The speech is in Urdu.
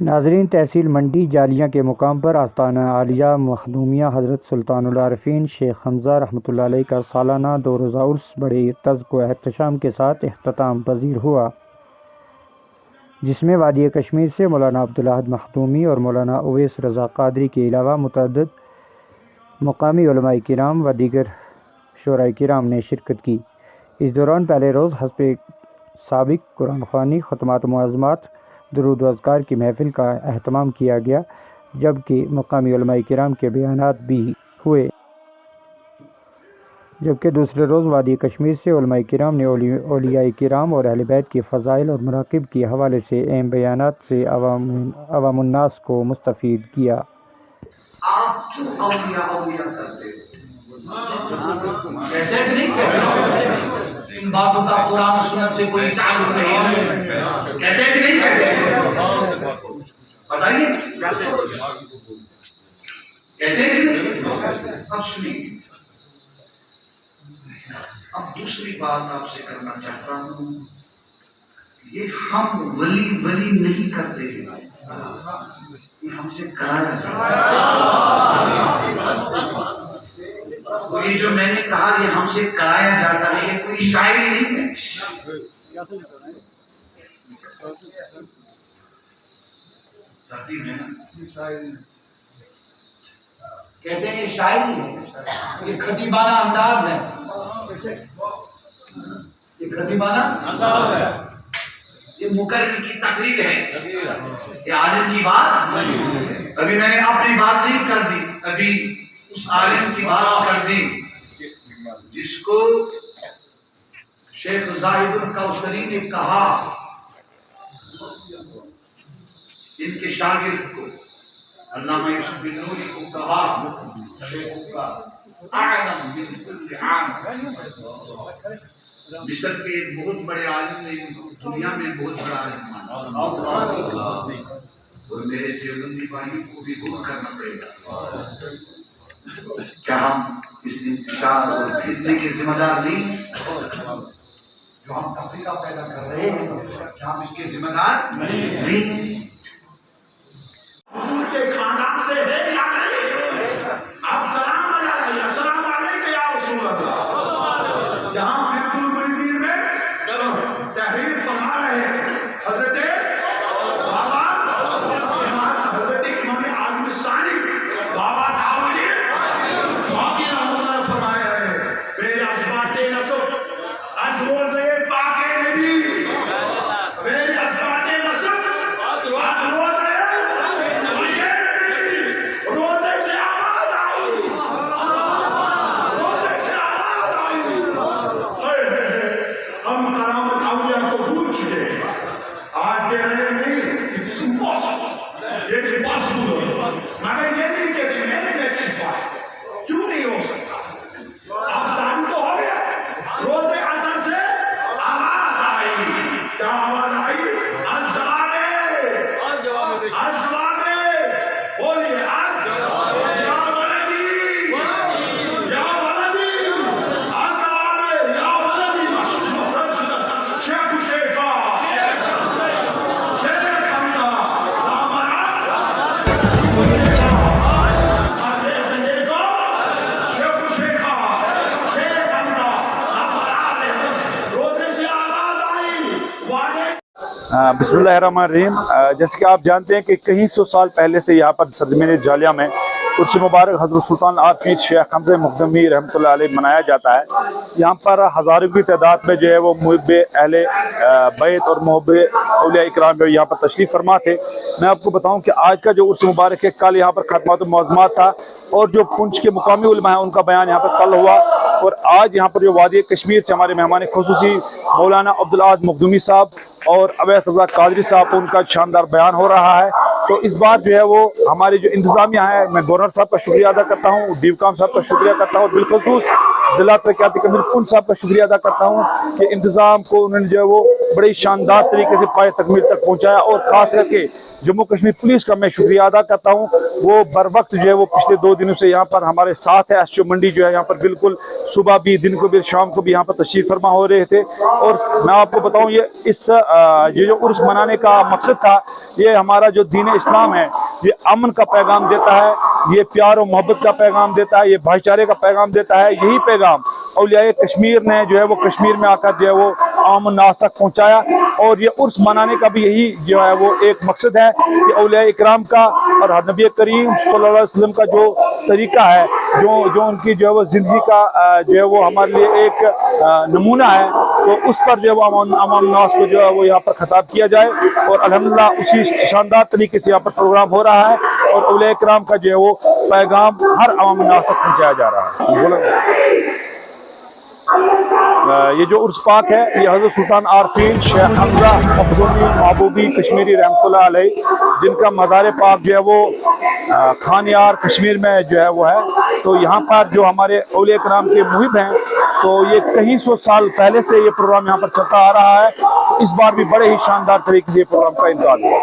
ناظرین، تحصیل منڈی جالیاں کے مقام پر آستانہ عالیہ مخدومیہ حضرت سلطان العارفین شیخ حمزہ رحمۃ اللہ علیہ کا سالانہ 2 روزہ عرس بڑے طزق و احتشام کے ساتھ اختتام پذیر ہوا، جس میں وادی کشمیر سے مولانا عبدالاحد مخدومی اور مولانا اویس رضا قادری کے علاوہ متعدد مقامی علماء کرام و دیگر شعراء کرام نے شرکت کی۔ اس دوران پہلے روز حسب سابق قرآن خوانی، ختمات و معظمات، درود و اذکار کی محفل کا اہتمام کیا گیا، جبکہ مقامی علماء کرام کے بیانات بھی ہوئے، جبکہ دوسرے روز وادی کشمیر سے علماء کرام نے اولیاء کرام اور اہل بیت کے فضائل اور مناقب کے حوالے سے اہم بیانات سے عوام الناس کو مستفید کیا۔ آپ کیوں اولیاء کرتے کہتے کہ نہیں کہتے؟ ان باتوں کا قرآن سنت سے کوئی تعلق نہیں ہے، کہتے کہ نہیں کہتے؟ بتائیے کہتے کہ نہیں؟ اب سنیے، اب دوسری بات آپ سے کرنا چاہتا ہوں، یہ ہم ولی نہیں کرتے ہیں، یہ ہم سے کرایا جاتا ہے۔ یہ جو میں نے کہا یہ ہم سے کرایا جاتا ہے، یہ کوئی شاعری نہیں ہے، کہتے ہیں یہ شاعری ہے، یہ خطیبانہ انداز ہے، یہ خطیبانہ انداز ہے، یہ مقرر کی تقریر ہے، یہ عالم کی بات نہیں۔ ابھی میں نے اپنی بات نہیں کر دی، ابھی اس عالم کی بات کر دی جس کو شیخ زاہد الکوثری نے کہا، ان کے شاگرد کو علامہ یوسف بن نوری کو کہا، شیخ کا اعلم من کل عام، مصر کے ایک بہت بڑے عالم نے دنیا میں بہت بڑا عالم مانا، اور میرے دیوبندی بھائیوں کو بھی دور کرنا پڑے گا۔ کیا ہم اس انتشار اور فتنے کے ذمہ دار نہیں؟ جو ہم تفریقہ پیدا کر رہے ہیں، کیا ہم اس کے ذمہ دار نہیں؟ حضور کے خاندان سے ہے یا نہیں؟ آپ سلام علیہ، السلام علیکم یا رسول اللہ۔ جہاں بیت المریدین میں تحریر فرما رہے ہیں حضرت بابا حضرت امام اعظم ثانی بابا بسم اللہ الرحمن الرحیم۔ جیسے کہ آپ جانتے ہیں کہ کئی سو سال پہلے سے یہاں پر سرزمین جالیہ میں عرس مبارک حضرت سلطان العارفین شیخ حمزہ مخدومی رحمۃ اللہ علیہ منایا جاتا ہے۔ یہاں پر ہزاروں کی تعداد میں جو ہے وہ محب اہل بیت اور محب اولیاء اکرام جو یہاں پر تشریف فرما تھے۔ میں آپ کو بتاؤں کہ آج کا جو عرس مبارک ہے، کل یہاں پر ختمات و معظمات تھا، اور جو پنچ کے مقامی علماء ہیں ان کا بیان یہاں پر کل ہوا، اور آج یہاں پر جو وادی کشمیر سے ہمارے مہمان خصوصی مولانا عبدالاحد مخدومی صاحب اور اویس رضا قادری صاحب ان کا شاندار بیان ہو رہا ہے۔ تو اس بات جو ہے وہ ہماری جو انتظامیہ ہے، میں گورنر صاحب کا شکریہ ادا کرتا ہوں، ڈیو کام صاحب کا شکریہ کرتا ہوں، بالخصوص ضلع ترقیاتی کمیٹی ان صاحب کا شکریہ ادا کرتا ہوں کہ انتظام کو انہوں نے جو ہے وہ بڑی شاندار طریقے سے پائے تکمیل تک پہنچایا، اور خاص کر کے جموں کشمیر پولیس کا میں شکریہ ادا کرتا ہوں، وہ بر وقت جو ہے وہ پچھلے 2 دنوں سے یہاں پر ہمارے ساتھ ہے۔ ایس او منڈی جو ہے یہاں پر بالکل صبح بھی، دن کو بھی، شام کو بھی یہاں پر تشریف فرما ہو رہے تھے۔ اور میں آپ کو بتاؤں یہ جو عرس منانے کا مقصد تھا، یہ ہمارا جو دین اسلام ہے یہ امن کا پیغام دیتا ہے، یہ پیار و محبت کا پیغام دیتا ہے، یہ بھائی چارے کا پیغام دیتا ہے۔ یہی پیغام اولیاء کشمیر نے جو ہے وہ کشمیر میں آ کر جو ہے وہ عام الناس تک پہنچایا، اور یہ عرس منانے کا بھی یہی جو ہے وہ ایک مقصد ہے کہ اولیاء اکرام کا اور نبی کریم صلی اللہ علیہ وسلم کا جو طریقہ ہے، جو ان کی جو ہے وہ زندگی کا جو ہے وہ ہمارے لیے ایک نمونہ ہے، تو اس پر جو ہے وہ عوام الناس کو جو ہے وہ یہاں پر خطاب کیا جائے، اور الحمدللہ اسی شاندار طریقے سے یہاں پر پروگرام ہو رہا ہے، اور اولیاء اکرام کا جو ہے وہ پیغام ہر عوام الناس تک پہنچایا جا رہا ہے۔ یہ جو عرس پاک ہے یہ حضرت سلطان عارفین شیخ حمزہ مخدومی محبوبی کشمیری رحمۃ اللہ علیہ، جن کا مزار پاک جو ہے وہ خانیار کشمیر میں جو ہے وہ ہے، تو یہاں پر جو ہمارے اولیاء کرام کے محب ہیں، تو یہ کئی 100 سال پہلے سے یہ پروگرام یہاں پر چلتا آ رہا ہے، اس بار بھی بڑے ہی شاندار طریقے سے یہ پروگرام کا انعقاد ہوا۔